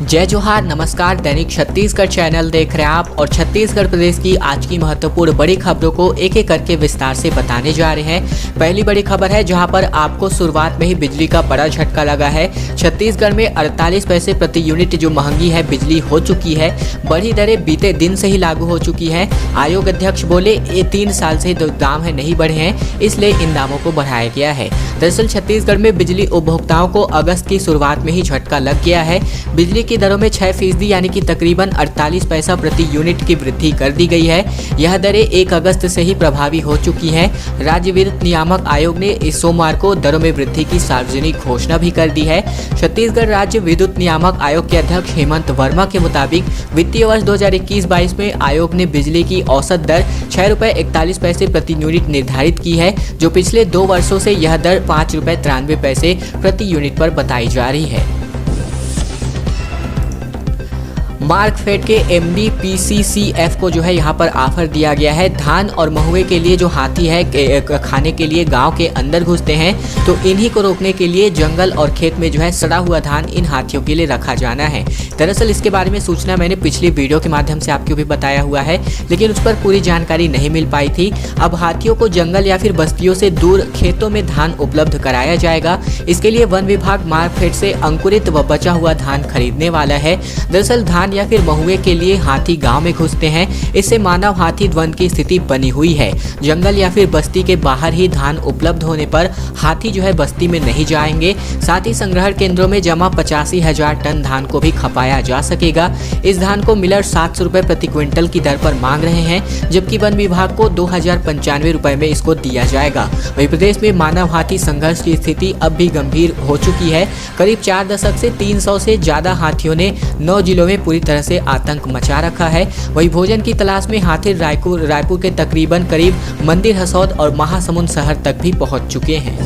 जय जोहार, नमस्कार। दैनिक छत्तीसगढ़ चैनल देख रहे हैं आप और छत्तीसगढ़ प्रदेश की आज की महत्वपूर्ण बड़ी खबरों को एक एक करके विस्तार से बताने जा रहे हैं। पहली बड़ी खबर है जहां पर आपको शुरुआत में ही बिजली का बड़ा झटका लगा है। छत्तीसगढ़ में 48 पैसे प्रति यूनिट जो महंगी है बिजली हो चुकी है। बढ़ी दरें बीते दिन से ही लागू हो चुकी है। आयोग अध्यक्ष बोले ये 3 साल से दाम है नहीं बढ़े हैं, इसलिए इन दामों को बढ़ाया गया है। दरअसल छत्तीसगढ़ में बिजली उपभोक्ताओं को अगस्त की शुरुआत में ही झटका लग गया है। बिजली की दरों में 6% यानी कि तकरीबन 48 पैसा प्रति यूनिट की वृद्धि कर दी गई है। यह दरें 1 अगस्त से ही प्रभावी हो चुकी हैं। राज्य विद्युत नियामक आयोग ने इस सोमवार को दरों में वृद्धि की सार्वजनिक घोषणा भी कर दी है। छत्तीसगढ़ राज्य विद्युत नियामक आयोग के अध्यक्ष हेमंत वर्मा के मुताबिक वित्तीय वर्ष 2021-22 में आयोग ने बिजली की औसत दर 6 रुपये 41 पैसे प्रति यूनिट निर्धारित की है, जो पिछले 2 वर्षों से यह दर 5 रुपये 93 पैसे प्रति यूनिट पर बताई जा रही है। मार्कफेड के एमडी पीसीसीएफ को जो है यहाँ पर ऑफर दिया गया है। धान और महुए के लिए जो हाथी है खाने के लिए गांव के अंदर घुसते हैं, तो इन्हीं को रोकने के लिए जंगल और खेत में जो है सड़ा हुआ धान इन हाथियों के लिए रखा जाना है। दरअसल इसके बारे में सूचना मैंने पिछली वीडियो के माध्यम से आपको भी बताया हुआ है, लेकिन उस पर पूरी जानकारी नहीं मिल पाई थी। अब हाथियों को जंगल या फिर बस्तियों से दूर खेतों में धान उपलब्ध कराया जाएगा। इसके लिए वन विभाग मार्कफेड से अंकुरित व बचा हुआ धान खरीदने वाला है। दरअसल धान या फिर महुए के लिए हाथी गांव में घुसते हैं, इससे मानव हाथी द्वंद की स्थिति बनी हुई है। जंगल या फिर बस्ती के बाहर ही धान उपलब्ध होने पर हाथी जो है बस्ती में नहीं जाएंगे। साथ ही संग्रहण केंद्रों में जमा 85,000 टन धान को भी खपाया जा सकेगा। इस धान को मिलर 700 रुपये प्रति क्विंटल की दर पर मांग रहे हैं, जबकि वन विभाग को 2095 रुपये में इसको दिया जाएगा। वहीं प्रदेश में मानव हाथी संघर्ष की स्थिति अब भी गंभीर हो चुकी है। करीब 4 दशक से 300 से ज्यादा हाथियों ने 9 जिलों में पूरी तरह से आतंक मचा रखा है। वही भोजन की तलाश में हाथी रायपुर के तकरीबन करीब मंदिर, हसौद और महासमुंद शहर तक भी पहुंच चुके हैं।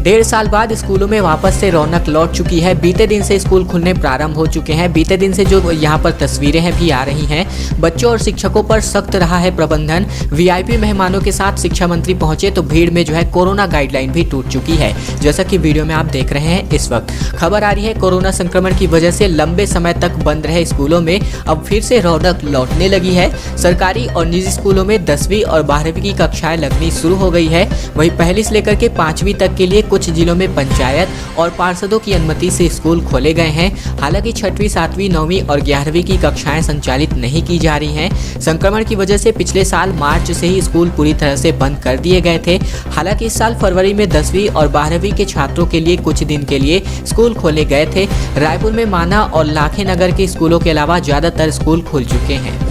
1.5 साल बाद स्कूलों में वापस से रौनक लौट चुकी है। बीते दिन से स्कूल खुलने प्रारंभ हो चुके हैं। बीते दिन से जो यहाँ पर तस्वीरें हैं भी आ रही हैं। बच्चों और शिक्षकों पर सख्त रहा है प्रबंधन। वीआईपी मेहमानों के साथ शिक्षा मंत्री पहुंचे तो भीड़ में जो है कोरोना गाइडलाइन भी टूट चुकी है, जैसा कि वीडियो में आप देख रहे हैं। इस वक्त खबर आ रही है कोरोना संक्रमण की वजह से लंबे समय तक बंद रहे स्कूलों में अब फिर से रौनक लौटने लगी है। सरकारी और निजी स्कूलों में 10वीं और 12वीं की कक्षाएं लगनी शुरू हो गई है। वहीं पहली से लेकर के 5वीं तक के लिए कुछ जिलों में पंचायत और पार्षदों की अनुमति से स्कूल खोले गए हैं। हालांकि 6वीं, 7वीं, 9वीं और 11वीं की कक्षाएं संचालित नहीं की जा रही हैं। संक्रमण की वजह से पिछले साल मार्च से ही स्कूल पूरी तरह से बंद कर दिए गए थे। हालांकि इस साल फरवरी में 10वीं और 12वीं के छात्रों के लिए कुछ दिन के लिए स्कूल खोले गए थे। रायपुर में माना और लाखे नगर के स्कूलों के अलावा ज्यादातर स्कूल खुल चुके हैं।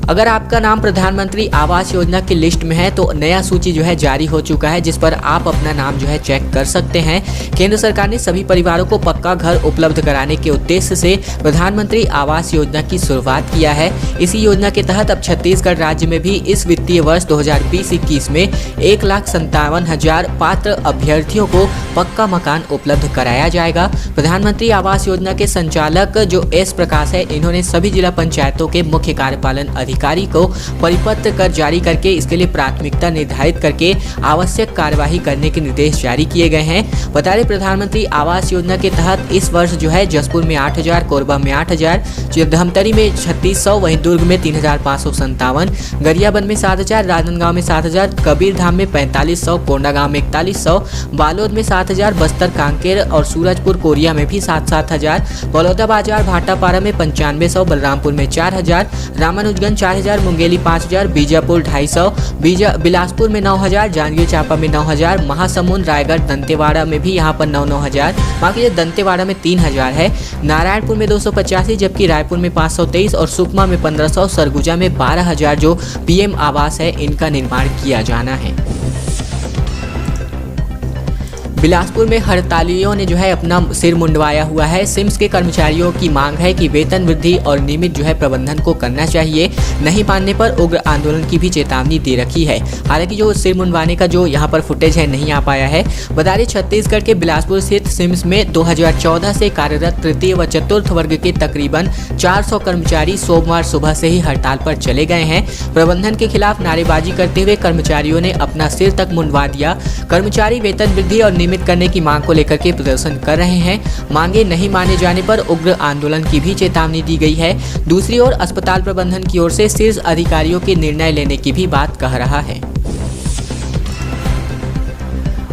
अगर आपका नाम प्रधानमंत्री आवास योजना की लिस्ट में है तो नया सूची जो है जारी हो चुका है, जिस पर आप अपना नाम जो है चेक कर सकते हैं। केंद्र सरकार ने सभी परिवारों को पक्का घर उपलब्ध कराने के उद्देश्य से प्रधानमंत्री आवास योजना की शुरुआत किया है। इसी योजना के तहत अब छत्तीसगढ़ राज्य में भी इस वित्तीय वर्ष 2020-21 में 1,57,000 पात्र अभ्यर्थियों को पक्का मकान उपलब्ध कराया जाएगा। प्रधानमंत्री आवास योजना के संचालक जो एस प्रकाश है, इन्होंने सभी जिला पंचायतों के मुख्य कार्यपालन अधिकारी को परिपत्र कर जारी करके इसके लिए प्राथमिकता निर्धारित करके आवश्यक कार्यवाही करने के निर्देश जारी किए गए हैं। बता दें प्रधानमंत्री आवास योजना के तहत इस वर्ष जो है जसपुर में 8,000, कोरबा में 8,000, धमतरी में 3600, वहीं दुर्ग में 3,557, गरियाबंद में 7,000, राजनांदगांव में 7,000, कबीरधाम में 4500, कोंडागांव में 4100, बालोद में 7,000, बस्तर, कांकेर और सूरजपुर कोरिया में भी 7,000, बलौदाबाजार, भाटापारा में 9500, बलरामपुर में 4,000, रामानुजगंज 4,000, मुंगेली 5,000, बीजापुर 250, बिलासपुर में 9,000, जांजगीर चांपा में 9,000, महासमुंद, रायगढ़, दंतेवाड़ा में भी यहाँ पर 9,000, बाकी दंतेवाड़ा में 3,000 है, नारायणपुर में 285, जबकि रायपुर में 523 और सुकमा में 1,500, सरगुजा में 12,000 जो पीएम आवास है इनका निर्माण किया जाना है। बिलासपुर में हड़तालियों ने जो है अपना सिर मुंडवाया हुआ है। सिम्स के कर्मचारियों की मांग है कि वेतन वृद्धि और नियमित जो है प्रबंधन को करना चाहिए, नहीं मानने पर उग्र आंदोलन की भी चेतावनी दे रखी है। हालांकि जो सिर मुंडवाने का जो यहाँ पर फुटेज है नहीं आ पाया है। बता दें छत्तीसगढ़ के बिलासपुर स्थित सिम्स में 2014 से कार्यरत तृतीय व चतुर्थ वर्ग के तकरीबन 400 कर्मचारी सोमवार सुबह से ही हड़ताल पर चले गए हैं। प्रबंधन के खिलाफ नारेबाजी करते हुए कर्मचारियों ने अपना सिर तक मुंडवा दिया। कर्मचारी वेतन वृद्धि और सीमित करने की मांग को लेकर के प्रदर्शन कर रहे हैं। मांगे नहीं माने जाने पर उग्र आंदोलन की भी चेतावनी दी गई है। दूसरी ओर अस्पताल प्रबंधन की ओर से शीर्ष अधिकारियों के निर्णय लेने की भी बात कह रहा है।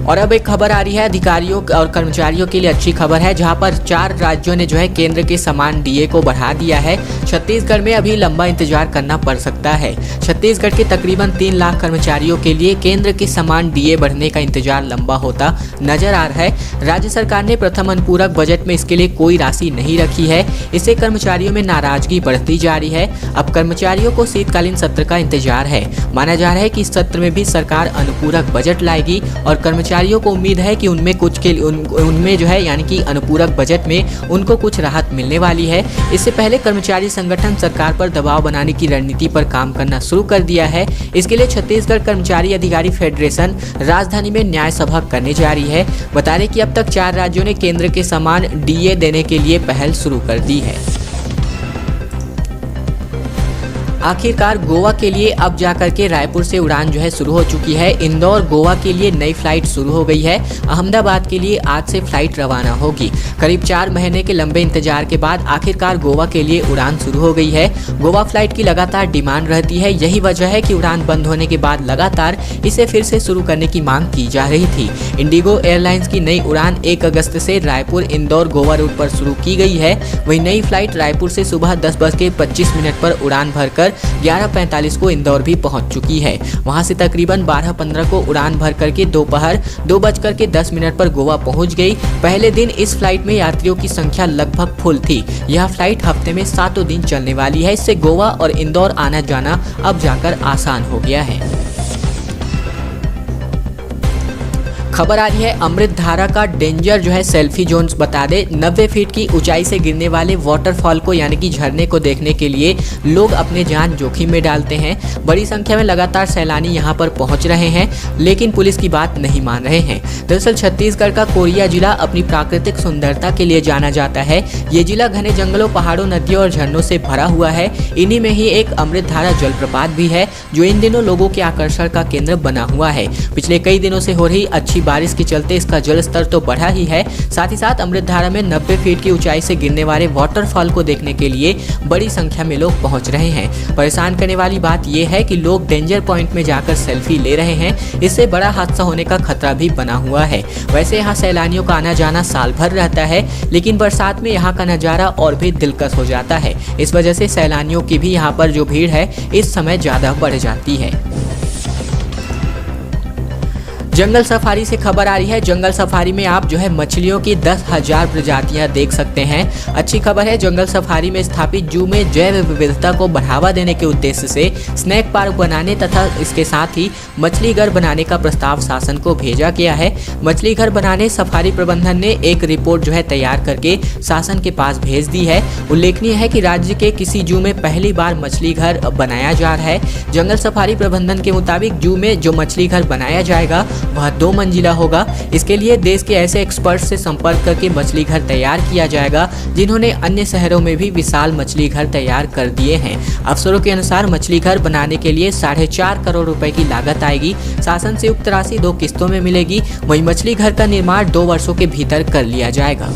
और अब एक खबर आ रही है अधिकारियों और कर्मचारियों के लिए अच्छी खबर है, जहां पर 4 राज्यों ने जो है केंद्र के समान डीए को बढ़ा दिया है। छत्तीसगढ़ में अभी लंबा इंतजार करना पड़ सकता है। छत्तीसगढ़ के तकरीबन 3 लाख कर्मचारियों के लिए केंद्र के समान डीए बढ़ने का इंतजार लंबा होता नजर आ रहा है। राज्य सरकार ने प्रथम अनुपूरक बजट में इसके लिए कोई राशि नहीं रखी है। इससे कर्मचारियों में नाराजगी बढ़ती जा रही है। अब कर्मचारियों को शीतकालीन सत्र का इंतजार है। माना जा रहा है कि इस सत्र में भी सरकार अनुपूरक बजट लाएगी और कर्मचारियों को उम्मीद है कि उनमें जो है यानी कि अनुपूरक बजट में उनको कुछ राहत मिलने वाली है। इससे पहले कर्मचारी संगठन सरकार पर दबाव बनाने की रणनीति पर काम करना शुरू कर दिया है। इसके लिए छत्तीसगढ़ कर्मचारी अधिकारी फेडरेशन राजधानी में न्याय सभा करने जा रही है। बता दें कि अब तक 4 राज्यों ने केंद्र के समान डीए देने के लिए पहल शुरू कर दी है। आखिरकार गोवा के लिए अब जाकर के रायपुर से उड़ान जो है शुरू हो चुकी है। इंदौर गोवा के लिए नई फ्लाइट शुरू हो गई है। अहमदाबाद के लिए आज से फ्लाइट रवाना होगी। करीब 4 महीने के लंबे इंतजार के बाद आखिरकार गोवा के लिए उड़ान शुरू हो गई है। गोवा फ्लाइट की लगातार डिमांड रहती है। यही वजह है कि उड़ान बंद होने के बाद लगातार इसे फिर से शुरू करने की मांग की जा रही थी। इंडिगो एयरलाइंस की नई उड़ान 1 अगस्त से रायपुर इंदौर गोवा रूट पर शुरू की गई है। वही नई फ्लाइट रायपुर से सुबह 10:25 पर उड़ान भरकर 11:45 को इंदौर भी पहुंच चुकी है। वहां से तकरीबन 12:15 को उड़ान भर करके दोपहर 2:10 पर गोवा पहुंच गई। पहले दिन इस फ्लाइट में यात्रियों की संख्या लगभग फुल थी। यह फ्लाइट हफ्ते में 7 दिन चलने वाली है। इससे गोवा और इंदौर आना जाना अब जाकर आसान हो गया है। खबर आ रही है अमृत धारा का डेंजर जो है सेल्फी जोन। बता दे 90 फीट की ऊंचाई से गिरने वाले वाटरफॉल को यानी कि झरने को देखने के लिए लोग अपने जान जोखिम में डालते हैं। बड़ी संख्या में लगातार सैलानी यहां पर पहुंच रहे हैं, लेकिन पुलिस की बात नहीं मान रहे हैं। दरअसल छत्तीसगढ़ का कोरिया जिला अपनी प्राकृतिक सुंदरता के लिए जाना जाता है। ये जिला घने जंगलों, पहाड़ों, नदियों और झरनों से भरा हुआ है। इन्हीं में ही एक अमृत धारा जलप्रपात भी है, जो इन दिनों लोगों के आकर्षण का केंद्र बना हुआ है। पिछले कई दिनों से हो रही अच्छी बारिश के चलते इसका जल स्तर तो बढ़ा ही है, साथ ही साथ अमृत धारा में 90 फीट की ऊंचाई से गिरने वाले वाटरफॉल को देखने के लिए बड़ी संख्या में लोग पहुंच रहे हैं। परेशान करने वाली बात यह है कि लोग डेंजर पॉइंट में जाकर सेल्फी ले रहे हैं। इससे बड़ा हादसा होने का खतरा भी बना हुआ है। वैसे यहाँ सैलानियों का आना जाना साल भर रहता है, लेकिन बरसात में यहाँ का नज़ारा और भी दिलकश हो जाता है। इस वजह से सैलानियों की भी यहाँ पर जो भीड़ है इस समय ज़्यादा बढ़ जाती है। जंगल सफारी से खबर आ रही है। जंगल सफारी में आप जो है मछलियों की 10,000 प्रजातियां देख सकते हैं। अच्छी खबर है, जंगल सफारी में स्थापित जू में जैव विविधता को बढ़ावा देने के उद्देश्य से स्नैक पार्क बनाने तथा इसके साथ ही मछली घर बनाने का प्रस्ताव शासन को भेजा गया है। मछली घर बनाने सफारी प्रबंधन ने एक रिपोर्ट जो है तैयार करके शासन के पास भेज दी है। उल्लेखनीय है कि राज्य के किसी जू में पहली बार मछली घर बनाया जा रहा है। जंगल सफारी प्रबंधन के मुताबिक जू में जो मछली घर बनाया जाएगा वह 2 मंजिला होगा। इसके लिए देश के ऐसे एक्सपर्ट से संपर्क करके मछली घर तैयार किया जाएगा, जिन्होंने अन्य शहरों में भी विशाल मछली घर तैयार कर दिए हैं। अफसरों के अनुसार मछली घर बनाने के लिए 4.5 करोड़ रुपए की लागत आएगी। शासन से उक्त राशि 2 किस्तों में मिलेगी। वहीं मछली घर का निर्माण 2 वर्षों के भीतर कर लिया जाएगा।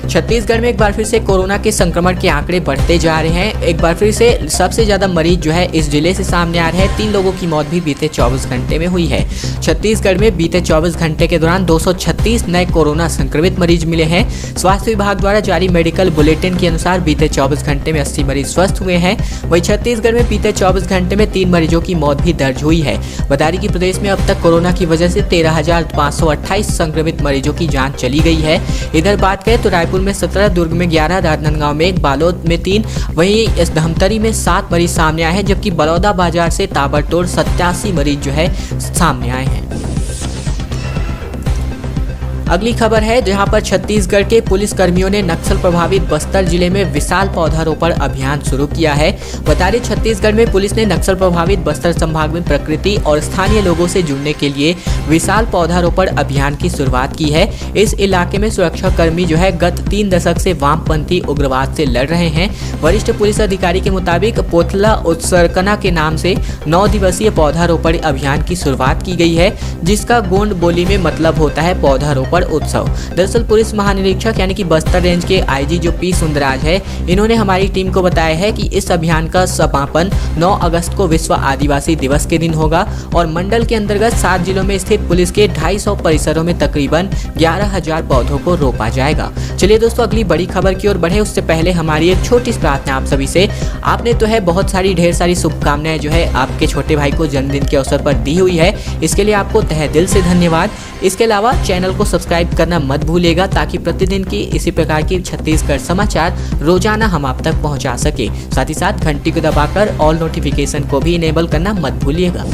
छत्तीसगढ़ में एक बार फिर से कोरोना के संक्रमण के आंकड़े बढ़ते जा रहे हैं। एक बार फिर से सबसे ज़्यादा मरीज जो है इस जिले से सामने आ रहे हैं। 3 लोगों की मौत भी बीते 24 घंटे में हुई है। छत्तीसगढ़ में बीते 24 घंटे के दौरान 236 नए कोरोना संक्रमित मरीज मिले हैं। स्वास्थ्य विभाग द्वारा जारी मेडिकल बुलेटिन के अनुसार बीते 24 घंटे में 80 मरीज स्वस्थ हुए हैं। वहीं छत्तीसगढ़ में बीते 24 घंटे में 3 मरीजों की मौत भी दर्ज हुई है। बता दें कि प्रदेश में अब तक कोरोना की वजह से 13,528 संक्रमित मरीजों की जाँच चली गई है। इधर बात करें तो रायपुर में 17, दुर्ग में 11, राजनांदगांव में 1, बालोद में 3, वहीं इस धमतरी में 7 मरीज सामने आए हैं, जबकि बलौदा बाजार से ताबड़तोड़ 87 मरीज जो है सामने आए हैं। अगली खबर है जहां पर छत्तीसगढ़ के पुलिस कर्मियों ने नक्सल प्रभावित बस्तर जिले में विशाल पौधारोपण अभियान शुरू किया है। बता दें छत्तीसगढ़ में पुलिस ने नक्सल प्रभावित बस्तर संभाग में प्रकृति और स्थानीय लोगों से जुड़ने के लिए विशाल पौधारोपण अभियान की शुरुआत की है। इस इलाके में सुरक्षा कर्मी जो है गत 3 दशक से वामपंथी उग्रवाद से लड़ रहे हैं। वरिष्ठ पुलिस अधिकारी के मुताबिक पोथला उत्सर्कना के नाम से 9 दिवसीय पौधारोपण अभियान की शुरुआत की गई है, जिसका गोंड बोली में मतलब होता है पौधारोपण उत्सव। दरअसल पुलिस महानिरीक्षक यानी कि बस्तर रेंज के आईजी जो पी सुंदराज है, इन्होंने हमारी टीम को बताया है कि इस अभियान का समापन 9 अगस्त को विश्व आदिवासी दिवस के दिन होगा और मंडल के अंतर्गत 7 जिलों में स्थित पुलिस के 250 परिसरों में तकरीबन 11,000 पौधों को रोपा जाएगा। चलिए दोस्तों अगली बड़ी खबर की ओर बढ़े उससे पहले हमारी एक छोटी सी प्रार्थना आप सभी से। आपने तो है बहुत सारी ढेर सारी शुभकामनाएं जो है आपके छोटे भाई को जन्मदिन के अवसर पर दी हुई है, इसके लिए आपको तहे दिल से धन्यवाद। इसके अलावा चैनल को सब्सक्राइब करना मत भूलिएगा ताकि प्रतिदिन की इसी प्रकार की छत्तीसगढ़ समाचार रोजाना हम आप तक पहुंचा सके। साथ ही साथ घंटी को दबाकर ऑल नोटिफिकेशन को भी इनेबल करना मत भूलिएगा।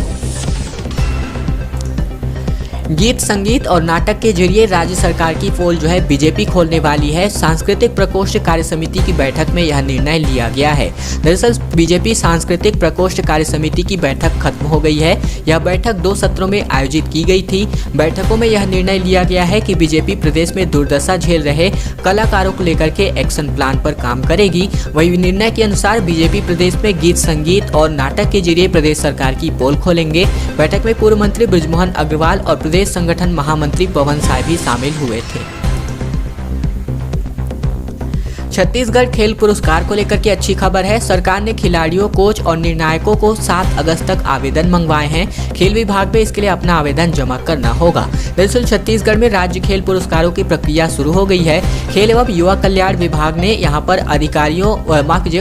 गीत संगीत और नाटक के जरिए राज्य सरकार की पोल जो है बीजेपी खोलने वाली है। सांस्कृतिक प्रकोष्ठ कार्य समिति की बैठक में यह निर्णय लिया गया है। दरअसल बीजेपी सांस्कृतिक प्रकोष्ठ कार्य समिति की बैठक खत्म हो गई है। यह बैठक 2 सत्रों में आयोजित की गई थी। बैठकों में यह निर्णय लिया गया है कि बीजेपी प्रदेश में दुर्दशा झेल रहे कलाकारों को लेकर के एक्शन प्लान पर काम करेगी। वही निर्णय के अनुसार बीजेपी प्रदेश में गीत संगीत और नाटक के जरिए प्रदेश सरकार की पोल खोलेंगे। बैठक में पूर्व मंत्री बृजमोहन अग्रवाल और प्रदेश संगठन महामंत्री पवन साय भी शामिल हुए थे। छत्तीसगढ़ खेल पुरस्कार को लेकर के अच्छी खबर है। सरकार ने खिलाड़ियों, कोच और निर्णायकों को 7 अगस्त तक आवेदन मंगवाए हैं। खेल विभाग में इसके लिए अपना आवेदन जमा करना होगा। दरअसल छत्तीसगढ़ में राज्य खेल पुरस्कारों की प्रक्रिया शुरू हो गई है। खेल एवं युवा कल्याण विभाग ने यहां पर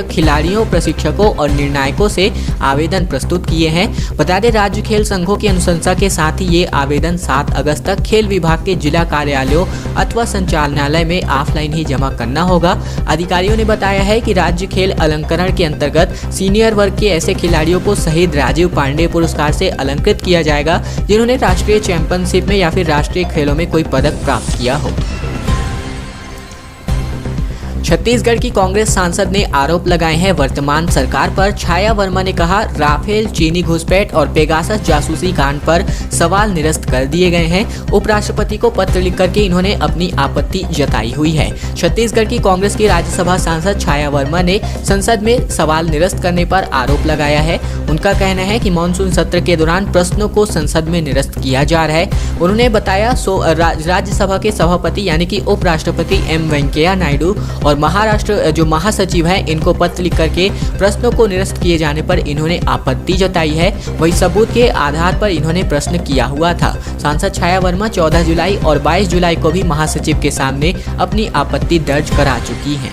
खिलाड़ियों, प्रशिक्षकों और निर्णायकों से आवेदन प्रस्तुत किए हैं। बता दें राज्य खेल संघों की अनुशंसा के साथ ही ये आवेदन 7 अगस्त तक खेल विभाग के जिला कार्यालयों अथवा संचालनालय में ऑफलाइन ही जमा करना होगा। अधिकारियों ने बताया है कि राज्य खेल अलंकरण के अंतर्गत सीनियर वर्ग के ऐसे खिलाड़ियों को शहीद राजीव पांडे पुरस्कार से अलंकृत किया जाएगा जिन्होंने राष्ट्रीय चैंपियनशिप में या फिर राष्ट्रीय खेलों में कोई पदक प्राप्त किया हो। छत्तीसगढ़ की कांग्रेस सांसद ने आरोप लगाए हैं वर्तमान सरकार पर। छाया वर्मा ने कहा राफेल, चीनी घुसपैठ और पेगासस जासूसी कांड पर सवाल निरस्त कर दिए गए हैं। उपराष्ट्रपति को पत्र लिख करके इन्होंने अपनी आपत्ति जताई हुई है। छत्तीसगढ़ की कांग्रेस की राज्यसभा सांसद छाया वर्मा ने संसद में सवाल निरस्त करने पर आरोप लगाया है। उनका कहना है कि मानसून सत्र के दौरान प्रश्नों को संसद में निरस्त किया जा रहा है। उन्होंने बताया राज्यसभा के सभापति यानी कि उपराष्ट्रपति एम वेंकैया नायडू और महाराष्ट्र जो महासचिव हैं इनको पत्र लिख करके प्रश्नों को निरस्त किए जाने पर इन्होंने आपत्ति जताई है। वही सबूत के आधार पर इन्होंने प्रश्न किया हुआ था। सांसद छाया वर्मा 14 जुलाई और 22 जुलाई को भी महासचिव के सामने अपनी आपत्ति दर्ज करा चुकी हैं।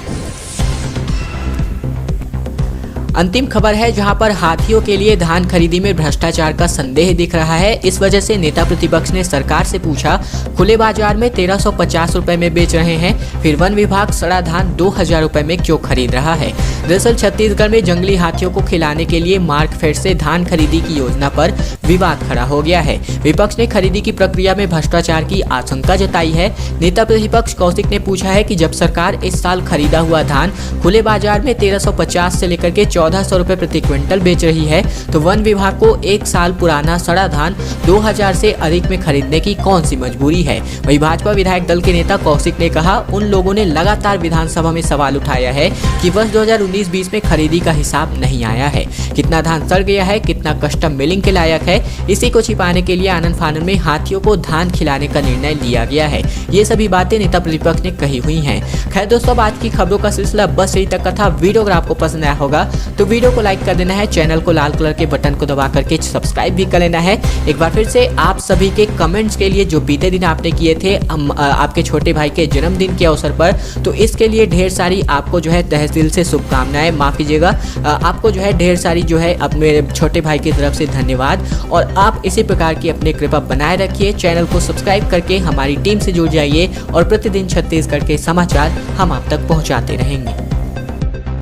अंतिम खबर है जहां पर हाथियों के लिए धान खरीदी में भ्रष्टाचार का संदेह दिख रहा है। इस वजह से नेता प्रतिपक्ष ने सरकार से पूछा खुले बाजार में 1350 रुपए में बेच रहे हैं, फिर वन विभाग सड़ा धान 2000 रुपए में क्यों खरीद रहा है। दरअसल छत्तीसगढ़ में जंगली हाथियों को खिलाने के लिए मार्कफेड से धान खरीदी की योजना पर विवाद खड़ा हो गया है। विपक्ष ने खरीदी की प्रक्रिया में भ्रष्टाचार की आशंका जताई है। नेता प्रतिपक्ष कौशिक ने पूछा है कि जब सरकार इस साल खरीदा हुआ धान खुले बाजार में 1350 से लेकर के 1400 रुपए प्रति क्विंटल बेच रही है, तो वन विभाग को 1 साल पुराना सड़ा धान 2000 से अधिक में खरीदने की कौन सी मजबूरी है। वही भाजपा विधायक दल के नेता कौशिक ने कहा उन लोगों ने लगातार विधानसभा में सवाल उठाया है कि वर्ष 2019-20 में खरीदी का हिसाब नहीं आया है, कितना धान सड़ गया है, कितना कस्टम मिलिंग के लायक है। इसी को छिपाने के लिए आनन फानन में हाथियों को धान खिलाने का निर्णय लिया गया है। ये सभी बातें नेता प्रतिपक्ष ने कही हुई हैं। खैर दोस्तों, आज की खबरों का सिलसिला बस यही तक का था। वीडियो अगर आपको पसंद आया होगा तो वीडियो को लाइक कर देना है, चैनल को लाल कलर के बटन को दबा करके सब्सक्राइब भी कर लेना है। एक बार फिर से आप सभी के कमेंट्स के लिए जो बीते दिन आपने किए थे आपके छोटे भाई के जन्मदिन के अवसर पर, तो इसके लिए ढेर सारी आपको जो है तहसील से शुभकामनाएं, माफ कीजिएगा, आपको जो है ढेर सारी जो है अपने छोटे भाई की तरफ से धन्यवाद। और आप इसी प्रकार की अपनी कृपा बनाए रखिए, चैनल को सब्सक्राइब करके हमारी टीम से जुड़ जाइए और प्रतिदिन छत्तीसगढ़ के समाचार हम आप तक पहुंचाते रहेंगे।